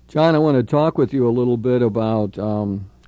John, I want to talk with you a little bit about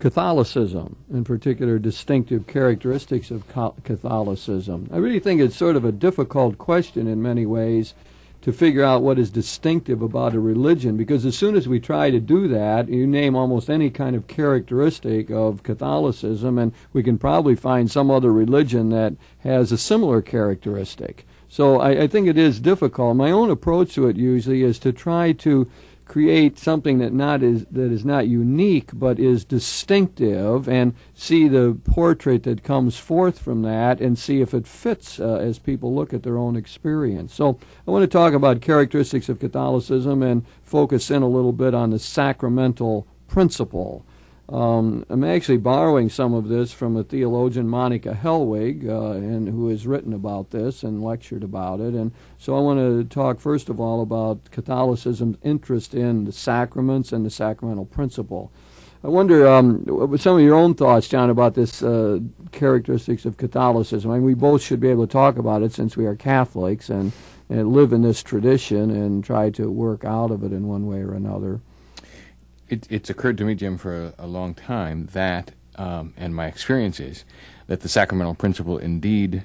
Catholicism, in particular distinctive characteristics of Catholicism. I really think it's sort of a difficult question in many ways to figure out what is distinctive about a religion, because as soon as we try to do that, you name almost any kind of characteristic of Catholicism, and we can probably find some other religion that has a similar characteristic. So I think it is difficult. My own approach to it usually is to try to create something that is not unique but is distinctive, and see the portrait that comes forth from that and see if it fits as people look at their own experience. So I want to talk about characteristics of Catholicism and focus in a little bit on the sacramental principle. I'm actually borrowing some of this from a theologian, Monica Hellwig, and who has written about this and lectured about it. And so I want to talk first of all about Catholicism's interest in the sacraments and the sacramental principle. I wonder some of your own thoughts, John, about this characteristics of Catholicism. I mean, we both should be able to talk about it since we are Catholics and live in this tradition and try to work out of it in one way or another. It's occurred to me, Jim, for a long time that, and my experience is, that the sacramental principle indeed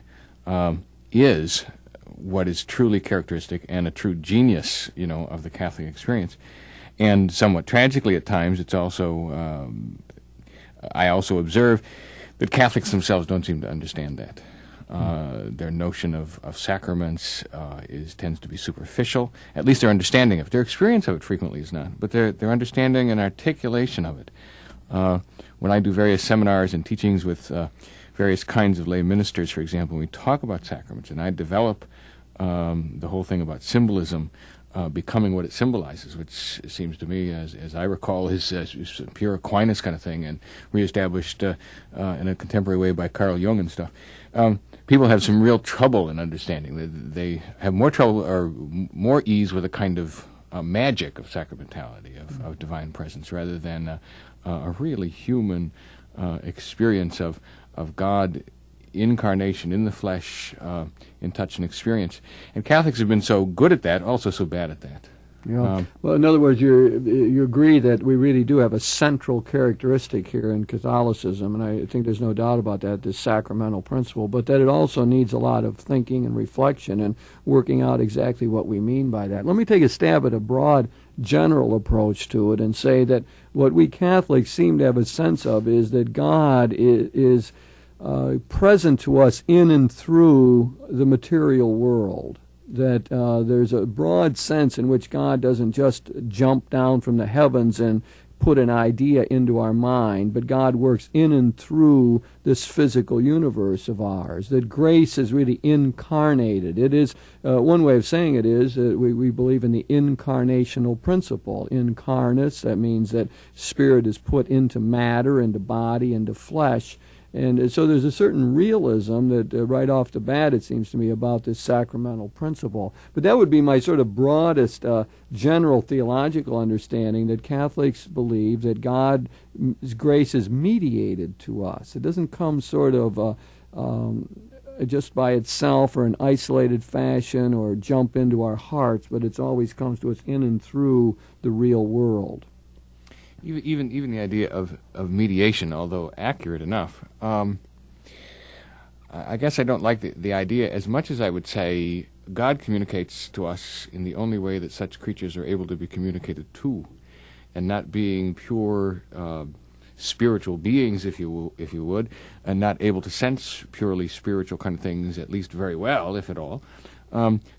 is what is truly characteristic and a true genius, of the Catholic experience. And somewhat tragically at times, it's also, I also observe that Catholics themselves don't seem to understand that. Their notion of sacraments tends to be superficial. At least their understanding of it. Their experience of it frequently is not, but their understanding and articulation of it. When I do various seminars and teachings with various kinds of lay ministers, for example, we talk about sacraments, and I develop the whole thing about symbolism becoming what it symbolizes, which seems to me, as I recall, is pure Aquinas kind of thing, and reestablished in a contemporary way by Carl Jung and stuff. People have some real trouble in understanding. They have more trouble or more ease with a kind of magic of sacramentality, of divine presence, rather than a really human experience of God, incarnation in the flesh, in touch and experience. And Catholics have been so good at that, also so bad at that. Yeah. Well, in other words, you agree that we really do have a central characteristic here in Catholicism, and I think there's no doubt about that, this sacramental principle, but that it also needs a lot of thinking and reflection and working out exactly what we mean by that. Let me take a stab at a broad general approach to it and say that what we Catholics seem to have a sense of is that God is present to us in and through the material world. That there's a broad sense in which God doesn't just jump down from the heavens and put an idea into our mind, but God works in and through this physical universe of ours, that grace is really incarnated. It is, one way of saying it is, we believe in the incarnational principle. Incarnates, that means that spirit is put into matter, into body, into flesh. And so there's a certain realism that right off the bat, it seems to me, about this sacramental principle. But that would be my sort of broadest general theological understanding, that Catholics believe that God's grace is mediated to us. It doesn't come sort of just by itself or in isolated fashion or jump into our hearts, but it always comes to us in and through the real world. Even the idea of mediation, although accurate enough, I guess I don't like the idea as much as I would say God communicates to us in the only way that such creatures are able to be communicated to, and not being pure spiritual beings, if you would, and not able to sense purely spiritual kind of things, at least very well, if at all.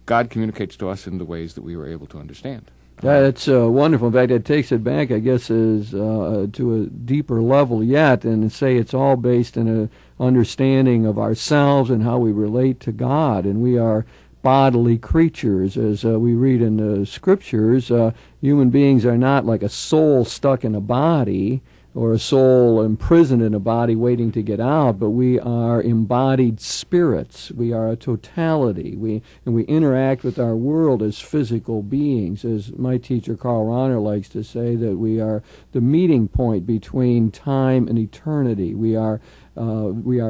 God communicates to us in the ways that we were able to understand. Yeah, that's wonderful. In fact, it takes it back, I guess, to a deeper level yet, and say it's all based in an understanding of ourselves and how we relate to God. And we are bodily creatures. As we read in the Scriptures, human beings are not like a soul stuck in a body, or a soul imprisoned in a body waiting to get out, but we are embodied spirits. We are a totality. We interact with our world as physical beings. As my teacher Karl Rahner likes to say, that we are the meeting point between time and eternity. We are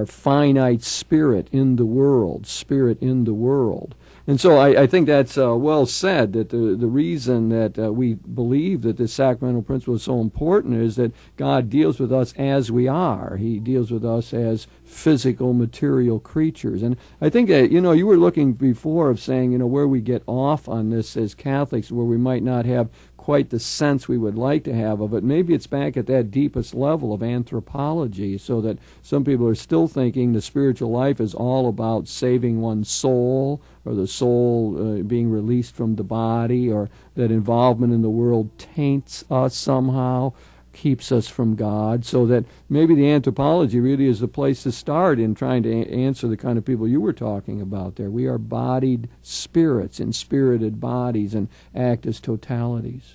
finite spirit in the world, spirit in the world. And so I think that's well said, that the reason that we believe that this sacramental principle is so important is that God deals with us as we are. He deals with us as physical, material creatures. And I think that, you were looking before of saying, where we get off on this as Catholics, where we might not have quite the sense we would like to have of it. Maybe it's back at that deepest level of anthropology, so that some people are still thinking the spiritual life is all about saving one's soul, or the soul being released from the body, or that involvement in the world taints us somehow, keeps us from God, so that maybe the anthropology really is the place to start in trying to answer the kind of people you were talking about there. We are bodied spirits in spirited bodies and act as totalities.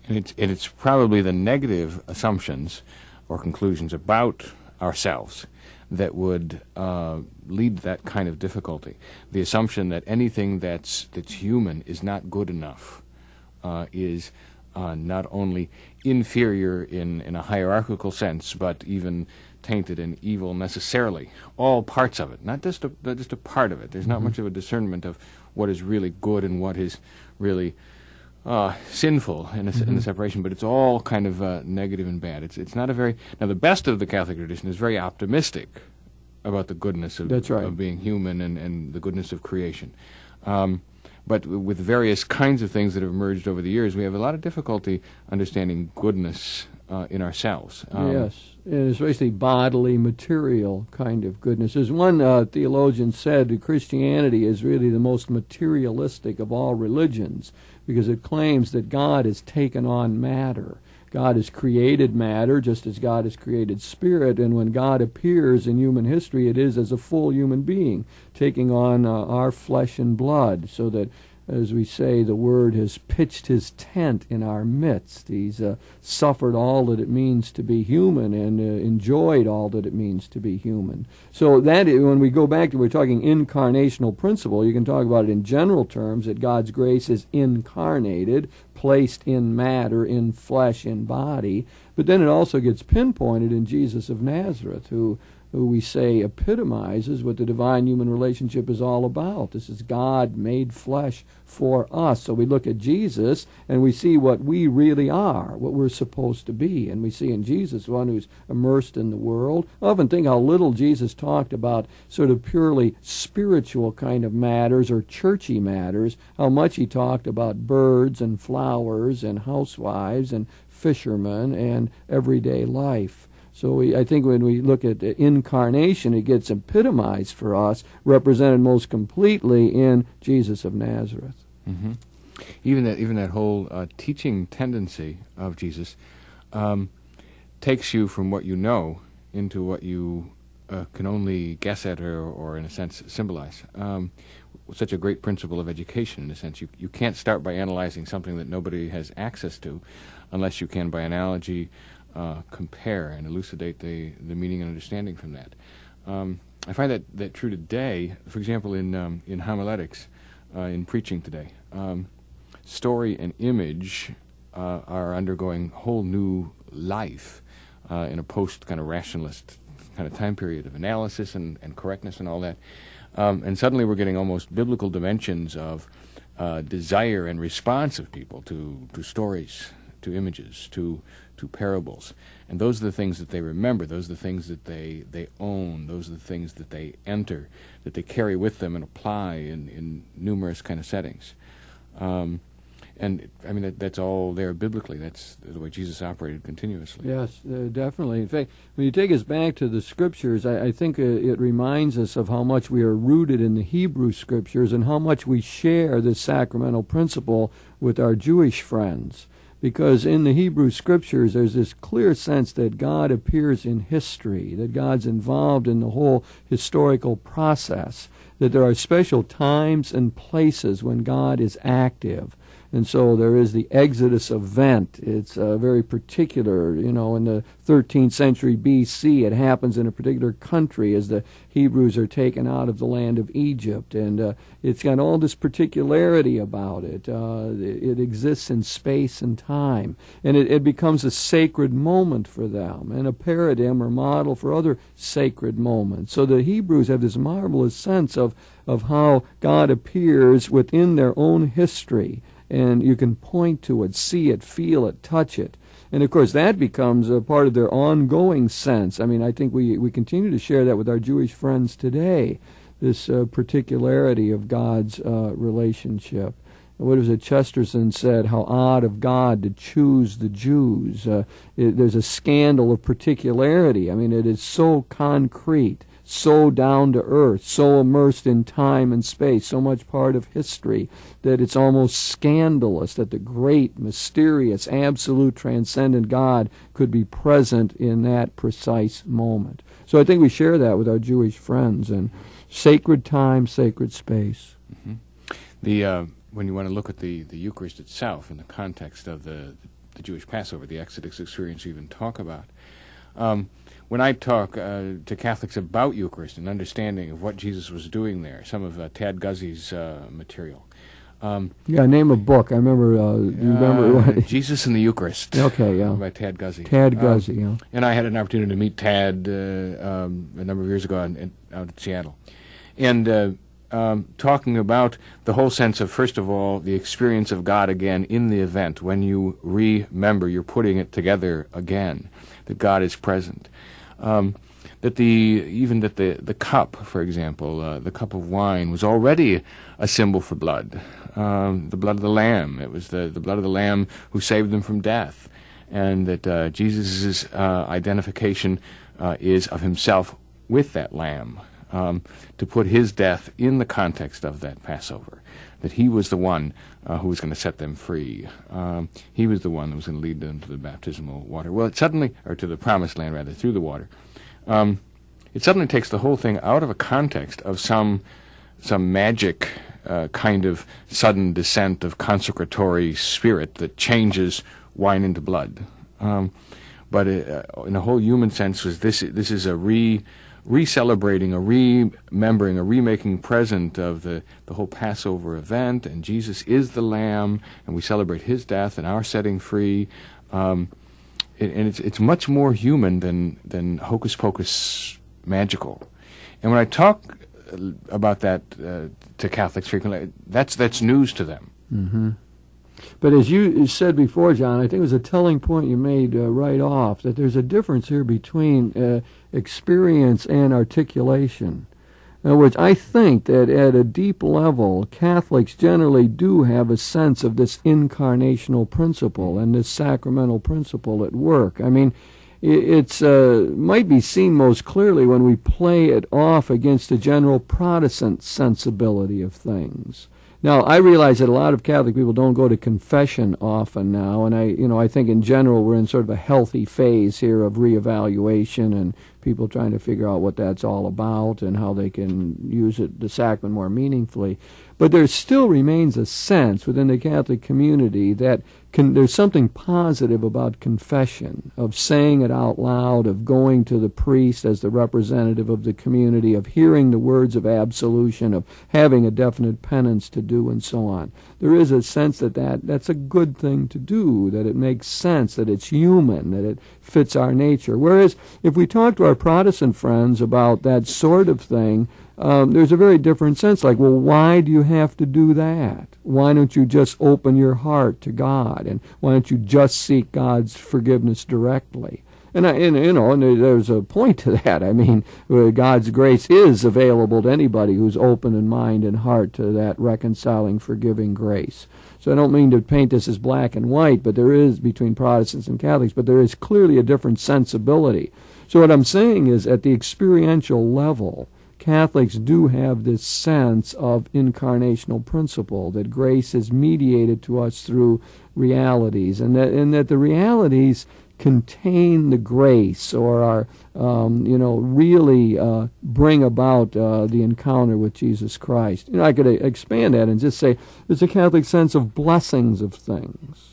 And it's probably the negative assumptions or conclusions about ourselves that would lead to that kind of difficulty. The assumption that anything that's human is not good enough, is not only inferior in a hierarchical sense, but even tainted and evil necessarily. All parts of it, not just a part of it. There's not much of a discernment of what is really good and what is really sinful in the separation, but it's all kind of negative and bad. It's not a very... Now, the best of the Catholic tradition is very optimistic about the goodness of, That's right. of being human and the goodness of creation. But with various kinds of things that have emerged over the years, we have a lot of difficulty understanding goodness in ourselves. Yes, and especially bodily, material kind of goodness. As one theologian said, that Christianity is really the most materialistic of all religions, because it claims that God has taken on matter. God has created matter just as God has created spirit, and when God appears in human history, it is as a full human being, taking on our flesh and blood, so that, as we say, the Word has pitched his tent in our midst. He's suffered all that it means to be human and enjoyed all that it means to be human. So that, when we go back to, we're talking incarnational principle, you can talk about it in general terms, that God's grace is incarnated, placed in matter, in flesh, in body. But then it also gets pinpointed in Jesus of Nazareth, who we say epitomizes what the divine-human relationship is all about. This is God made flesh for us. So we look at Jesus and we see what we really are, what we're supposed to be. And we see in Jesus one who's immersed in the world. I often think how little Jesus talked about sort of purely spiritual kind of matters or churchy matters, how much he talked about birds and flowers and housewives and fishermen and everyday life. So I think when we look at the incarnation, it gets epitomized for us, represented most completely in Jesus of Nazareth. Mm-hmm. Even that whole teaching tendency of Jesus takes you from what you know into what you can only guess at or in a sense, symbolize. Such a great principle of education, in a sense. You can't start by analyzing something that nobody has access to unless you can, by analogy, compare and elucidate the meaning and understanding from that. I find that true today. For example, in homiletics, in preaching today, story and image are undergoing whole new life in a post kind of rationalist kind of time period of analysis and correctness and all that. And suddenly we're getting almost biblical dimensions of desire and response of people to stories, to images, to parables. And those are the things that they remember. Those are the things that they own. Those are the things that they enter, that they carry with them and apply in numerous kind of settings. And I mean, that's all there biblically. That's the way Jesus operated continuously. Yes, definitely. In fact, when you take us back to the Scriptures, I think it reminds us of how much we are rooted in the Hebrew Scriptures and how much we share this sacramental principle with our Jewish friends. Because in the Hebrew Scriptures, there's this clear sense that God appears in history, that God's involved in the whole historical process, that there are special times and places when God is active. And so there is the Exodus event. It's very particular. In the 13th century B.C., it happens in a particular country as the Hebrews are taken out of the land of Egypt. And it's got all this particularity about it. It exists in space and time. And it becomes a sacred moment for them and a paradigm or model for other sacred moments. So the Hebrews have this marvelous sense of how God appears within their own history. And you can point to it, see it, feel it, touch it. And, of course, that becomes a part of their ongoing sense. I mean, I think we continue to share that with our Jewish friends today, this particularity of God's relationship. What is it? Chesterton said, how odd of God to choose the Jews. There's a scandal of particularity. I mean, it is so concrete, so down to earth, so immersed in time and space, so much part of history, that it's almost scandalous that the great, mysterious, absolute, transcendent God could be present in that precise moment. So I think we share that with our Jewish friends, and sacred time, sacred space. Mm-hmm. When you want to look at the Eucharist itself in the context of the Jewish Passover, the Exodus experience you even talk about, when I talk to Catholics about Eucharist and understanding of what Jesus was doing there, some of Tad Guzzi's material. Name a book. I remember. You remember Jesus and the Eucharist. Okay, yeah. By Tad Guzzi. Tad Guzzi, yeah. And I had an opportunity to meet Tad a number of years ago out at Seattle, and talking about the whole sense of, first of all, the experience of God again in the event. When you remember, you're putting it together again, that God is present. That the cup, for example, the cup of wine was already a symbol for blood, the blood of the Lamb. It was the blood of the Lamb who saved them from death, and that Jesus' identification is of himself with that Lamb, to put his death in the context of that Passover, that he was the one who was going to set them free. He was the one that was going to lead them to the baptismal water. Well, to the promised land, rather, through the water. It suddenly takes the whole thing out of a context of some magic kind of sudden descent of consecratory spirit that changes wine into blood. But in a whole human sense, this is a re-celebrating, a remembering, a remaking present of the whole Passover event, and Jesus is the Lamb, and we celebrate his death and our setting free. And it's much more human than hocus pocus magical. And when I talk about that to Catholics frequently, that's news to them. Mm-hmm. But as you said before, John, I think it was a telling point you made right off, that there's a difference here between experience and articulation. In other words, I think that at a deep level, Catholics generally do have a sense of this incarnational principle and this sacramental principle at work. I mean, it might be seen most clearly when we play it off against the general Protestant sensibility of things. Now, I realize that a lot of Catholic people don't go to confession often now, and I think in general we're in sort of a healthy phase here of reevaluation and people trying to figure out what that's all about and how they can use the sacrament more meaningfully. But there still remains a sense within the Catholic community that there's something positive about confession, of saying it out loud, of going to the priest as the representative of the community, of hearing the words of absolution, of having a definite penance to do, and so on. There is a sense that's a good thing to do, that it makes sense, that it's human, that it fits our nature. Whereas if we talk to our Protestant friends about that sort of thing, there's a very different sense, like, well, why do you have to do that? Why don't you just open your heart to God? And why don't you just seek God's forgiveness directly? And there's a point to that. I mean, God's grace is available to anybody who's open in mind and heart to that reconciling, forgiving grace. So I don't mean to paint this as black and white, but there is, between Protestants and Catholics, but there is clearly a different sensibility. So what I'm saying is, at the experiential level, Catholics do have this sense of incarnational principle, that grace is mediated to us through realities, and that the realities contain the grace or are, really bring about the encounter with Jesus Christ. I could expand that and just say there's a Catholic sense of blessings of things.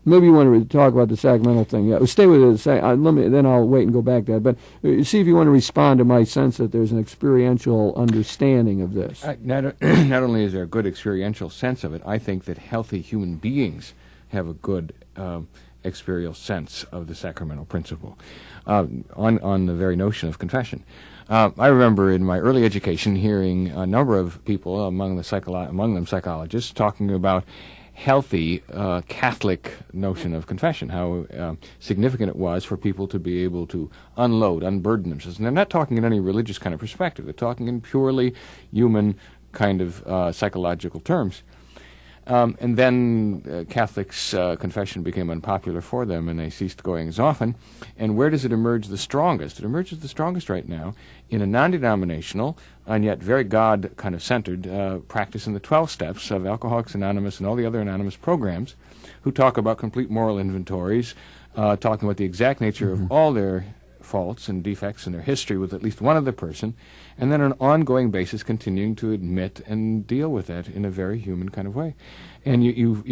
Maybe you want to talk about the sacramental thing. Yeah, stay with it. Then I'll wait and go back to that. But see if you want to respond to my sense that there's an experiential understanding of this. Not only is there a good experiential sense of it, I think that healthy human beings have a good experiential sense of the sacramental principle on the very notion of confession. I remember in my early education hearing a number of people, among them psychologists, talking about healthy Catholic notion of confession, how significant it was for people to be able to unburden themselves. And they're not talking in any religious kind of perspective. They're talking in purely human kind of psychological terms. And then Catholics' confession became unpopular for them, and they ceased going as often. And where does it emerge the strongest? It emerges the strongest right now in a non-denominational and yet very God kind of centered practice in the 12 steps of Alcoholics Anonymous and all the other anonymous programs, who talk about complete moral inventories, talking about the exact nature of all their faults and defects in their history with at least one other person, and then on an ongoing basis continuing to admit and deal with that in a very human kind of way. And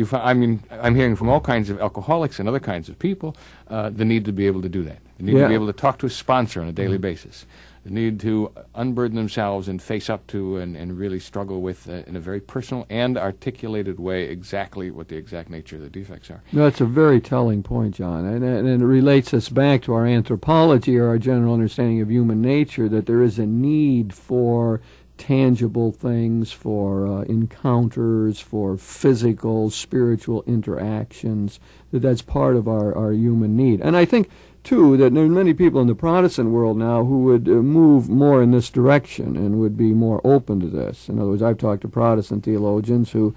I'm hearing from all kinds of alcoholics and other kinds of people the need to be able to do that. The need to be able to talk to a sponsor on a daily basis. The need to unburden themselves and face up to and really struggle with in a very personal and articulated way exactly what the exact nature of the defects are. That's a very telling point, John, and it relates us back to our anthropology or our general understanding of human nature, that there is a need for tangible things, for encounters, for physical, spiritual interactions, that's part of our human need. And I think too, that there are many people in the Protestant world now who would move more in this direction and would be more open to this. In other words, I've talked to Protestant theologians who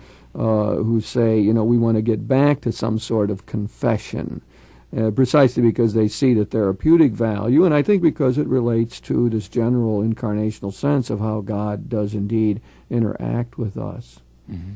say, we want to get back to some sort of confession, precisely because they see the therapeutic value, and I think because it relates to this general incarnational sense of how God does indeed interact with us. Mm-hmm.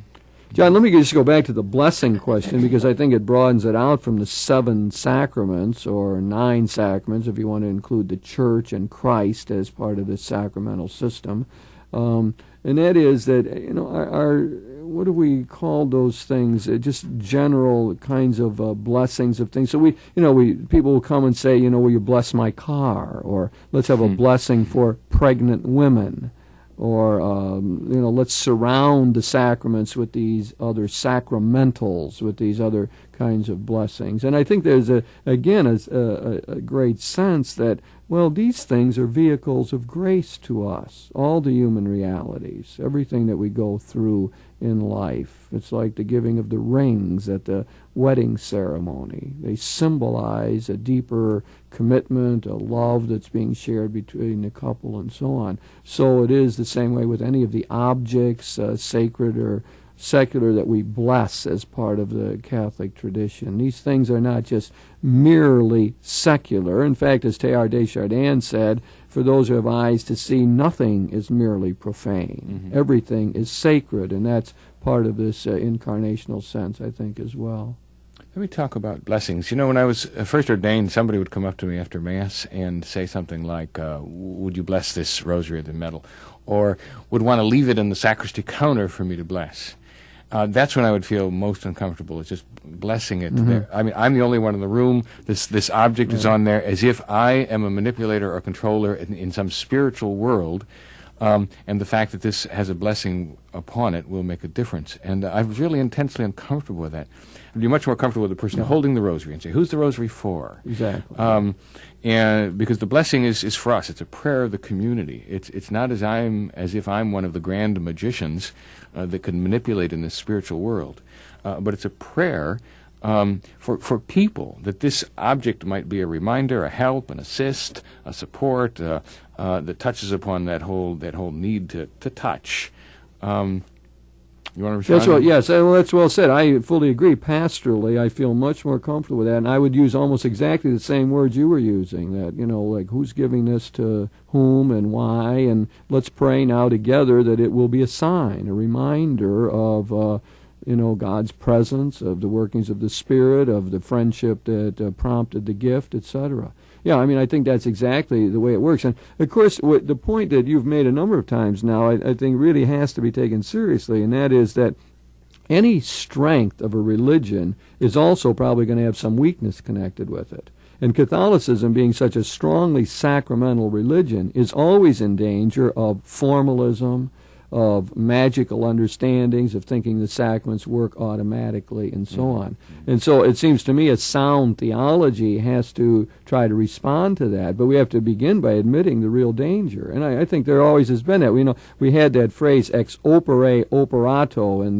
John, let me just go back to the blessing question, because I think it broadens it out from the 7 sacraments, or 9 sacraments, if you want to include the Church and Christ as part of the sacramental system. And that is that, our what do we call those things? Just general kinds of blessings of things. So people will come and say, will you bless my car? Or let's have a blessing for pregnant women. Or, let's surround the sacraments with these other sacramentals, with these other kinds of blessings. And I think there's, a great sense that, these things are vehicles of grace to us, all the human realities, everything that we go through in life. It's like the giving of the rings at the wedding ceremony. They symbolize a deeper commitment, a love that's being shared between the couple, and so on. So it is the same way with any of the objects, sacred or secular, that we bless as part of the Catholic tradition. These things are not just merely secular. In fact, as Teilhard de Chardin said, for those who have eyes to see, nothing is merely profane. Mm-hmm. Everything is sacred, and that's part of this incarnational sense, I think, as well. Let me talk about blessings. When I was first ordained, somebody would come up to me after Mass and say something like, would you bless this rosary of the medal? Or would want to leave it in the sacristy counter for me to bless. That's when I would feel most uncomfortable, is just blessing it. Mm-hmm. There. I mean, I'm the only one in the room. This object is on there as if I am a manipulator or controller in some spiritual world, and the fact that this has a blessing upon it will make a difference. And I was really intensely uncomfortable with that. I'd be much more comfortable with the person holding the rosary and say, who's the rosary for? Exactly. And because the blessing is for us. It's a prayer of the community. It's not as if I'm one of the grand magicians that can manipulate in this spiritual world. But it's a prayer for people, that this object might be a reminder, a help, an assist, a support that touches upon that whole need to touch. You want to respond? Yes, that's well said. I fully agree. Pastorally, I feel much more comfortable with that, and I would use almost exactly the same words you were using, that, like who's giving this to whom and why, and let's pray now together that it will be a sign, a reminder of God's presence, of the workings of the Spirit, of the friendship that prompted the gift, etc. Yeah, I mean, I think that's exactly the way it works. And, of course, the point that you've made a number of times now, I think really has to be taken seriously, and that is that any strength of a religion is also probably going to have some weakness connected with it. And Catholicism, being such a strongly sacramental religion, is always in danger of formalism, of magical understandings, of thinking the sacraments work automatically, and so on. And so it seems to me a sound theology has to try to respond to that, but we have to begin by admitting the real danger. And I think there always has been that. We had that phrase ex opere operato in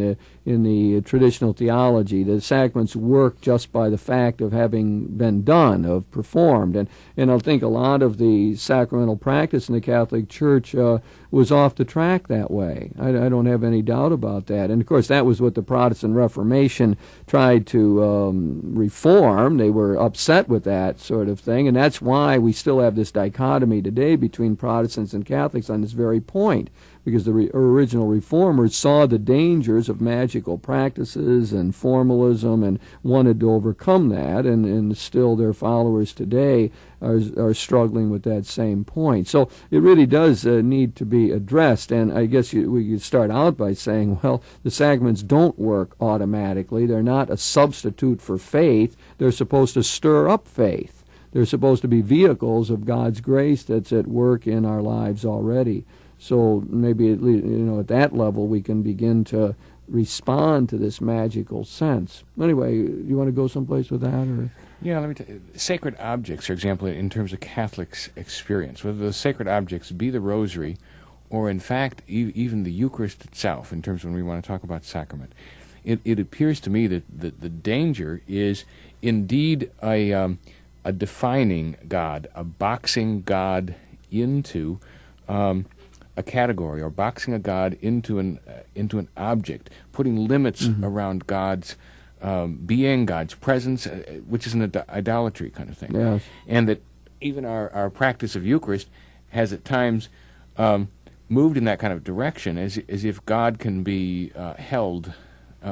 the traditional theology. The sacraments work just by the fact of having been done, of performed. And I think a lot of the sacramental practice in the Catholic Church was off the track that way. I don't have any doubt about that. And, of course, that was what the Protestant Reformation tried to reform. They were upset with that sort of thing, and that's why we still have this dichotomy today between Protestants and Catholics on this very point, because the original reformers saw the dangers of magical practices and formalism and wanted to overcome that, and still their followers today are struggling with that same point. So it really does need to be addressed, and I guess we could start out by saying, well, the sacraments don't work automatically. They're not a substitute for faith. They're supposed to stir up faith. They're supposed to be vehicles of God's grace that's at work in our lives already. So maybe at that level we can begin to respond to this magical sense. Anyway, you want to go someplace with that, or? Yeah, let me tell you. Sacred objects, for example, in terms of Catholics' experience, whether those sacred objects be the Rosary, or in fact even the Eucharist itself, in terms of when we want to talk about sacrament, it appears to me that the danger is indeed a defining God, a boxing God into a category, or boxing a God into an object, putting limits around God's being, God's presence, which is an idolatry kind of thing. Yes. And that even our practice of Eucharist has at times moved in that kind of direction, as if God can be held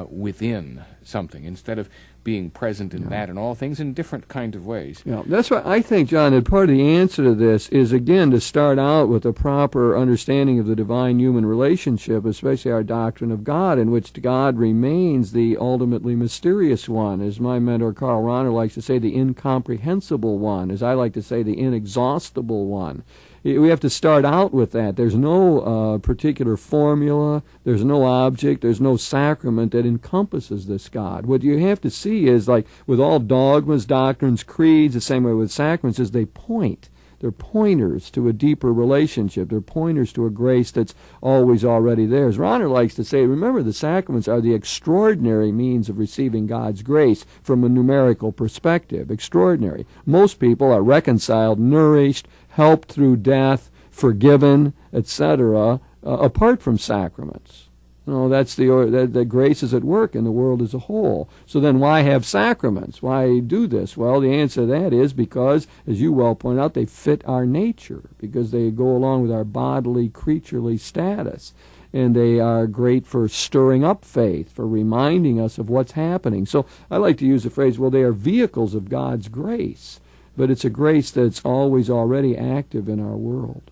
within something, instead of being present in that and all things in different kind of ways. Yeah, that's why I think, John, that part of the answer to this is, again, to start out with a proper understanding of the divine-human relationship, especially our doctrine of God, in which God remains the ultimately mysterious one, as my mentor Karl Rahner likes to say, the incomprehensible one, as I like to say, the inexhaustible one. We have to start out with that. There's no particular formula, there's no object, there's no sacrament that encompasses this God. What you have to see is, like with all dogmas, doctrines, creeds, the same way with sacraments, is they point. They're pointers to a deeper relationship. They're pointers to a grace that's always already there. As Rahner likes to say, remember, the sacraments are the extraordinary means of receiving God's grace from a numerical perspective. Extraordinary. Most people are reconciled, nourished, helped through death, forgiven, etc., apart from sacraments. That's the grace is at work in the world as a whole. So then why have sacraments? Why do this? Well, the answer to that is because, as you well point out, they fit our nature, because they go along with our bodily, creaturely status. And they are great for stirring up faith, for reminding us of what's happening. So I like to use the phrase, well, they are vehicles of God's grace, but it's a grace that's always already active in our world.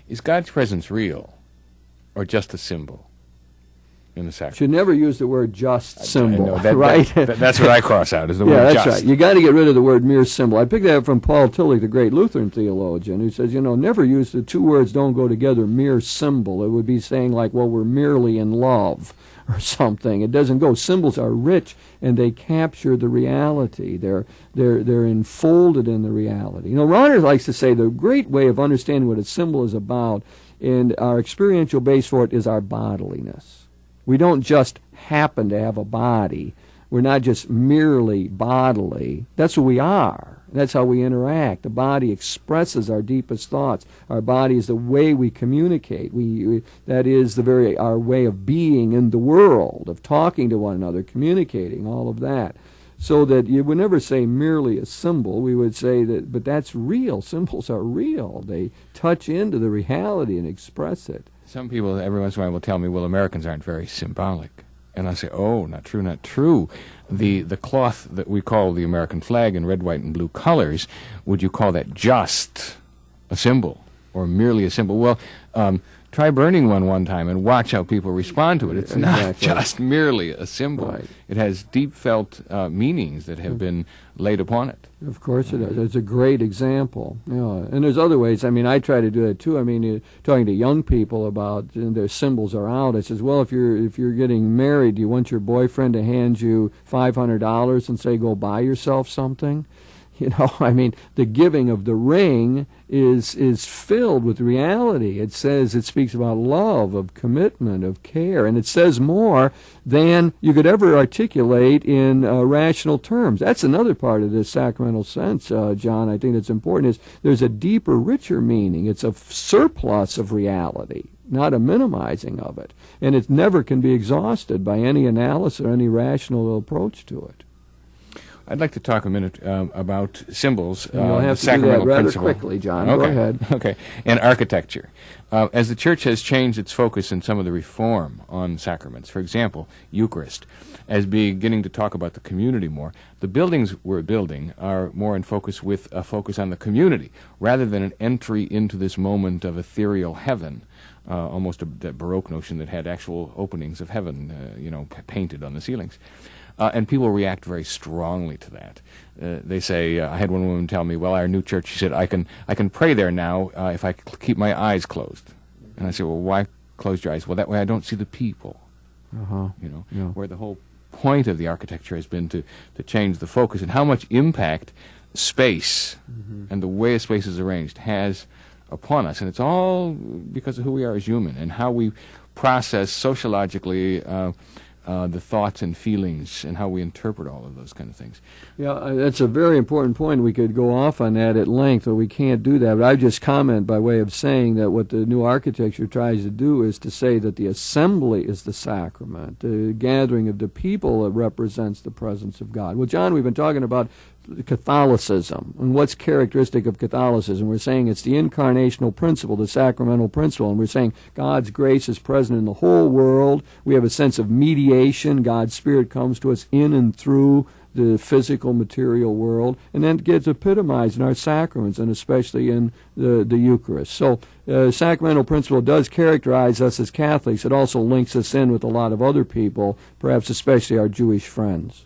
Is God's presence real, or just a symbol in the sacrament? Should never use the word just symbol, right? That's what I cross out, is the word just. Yeah, that's right. You got to get rid of the word mere symbol. I picked that up from Paul Tillich, the great Lutheran theologian, who says, never use the two words don't go together, mere symbol. It would be saying like, well, we're merely in love or something. It doesn't go. Symbols are rich, and they capture the reality. They're enfolded in the reality. Rahner likes to say the great way of understanding what a symbol is about, and our experiential base for it, is our bodiliness. We don't just happen to have a body. We're not just merely bodily. That's who we are. That's how we interact. The body expresses our deepest thoughts. Our body is the way we communicate. That is our way of being in the world, of talking to one another, communicating, all of that. So that you would never say merely a symbol. We would say that, but that's real. Symbols are real. They touch into the reality and express it. Some people every once in a while will tell me, well, Americans aren't very symbolic. And I say, oh, not true, not true. The cloth that we call the American flag in red, white, and blue colors, would you call that just a symbol or merely a symbol? Well, try burning one time and watch how people respond to it. It's not just merely a symbol. Right. It has deep felt meanings that have been laid upon it. Of course it does. It's a great example. Yeah. And there's other ways. I mean, I try to do that too. I mean, talking to young people about their symbols are out. I says, well, if you're getting married, do you want your boyfriend to hand you $500 and say, go buy yourself something? You know, I mean, the giving of the ring is filled with reality. It speaks about love, of commitment, of care, and it says more than you could ever articulate in rational terms. That's another part of this sacramental sense, John, I think that's important, is there's a deeper, richer meaning. It's a surplus of reality, not a minimizing of it. And it never can be exhausted by any analysis or any rational approach to it. I'd like to talk a minute about symbols. You'll have to do that rather quickly, John. Okay. Go ahead. Okay. And architecture. As the Church has changed its focus in some of the reform on sacraments, for example, Eucharist, as beginning to talk about the community more, the buildings we're building are more in focus with a focus on the community, rather than an entry into this moment of ethereal heaven, almost that Baroque notion that had actual openings of heaven, painted on the ceilings. And people react very strongly to that. They say, I had one woman tell me, well, our new church, she said, I can pray there now if I keep my eyes closed. And I said, well, why close your eyes? Well, that way I don't see the people. Yeah. Where the whole point of the architecture has been to change the focus, and how much impact space and the way a space is arranged has upon us. And it's all because of who we are as human and how we process sociologically the thoughts and feelings and how we interpret all of those kind of things. Yeah, that's a very important point. We could go off on that at length, but we can't do that. But I just comment by way of saying that what the new architecture tries to do is to say that the assembly is the sacrament, the gathering of the people that represents the presence of God. Well, John, we've been talking about Catholicism and what's characteristic of Catholicism. We're saying it's the incarnational principle, the sacramental principle, and we're saying God's grace is present in the whole world. We have a sense of mediation. God's Spirit comes to us in and through the physical material world, and then it gets epitomized in our sacraments, and especially in the Eucharist. So sacramental principle does characterize us as Catholics. It also links us in with a lot of other people, perhaps especially our Jewish friends.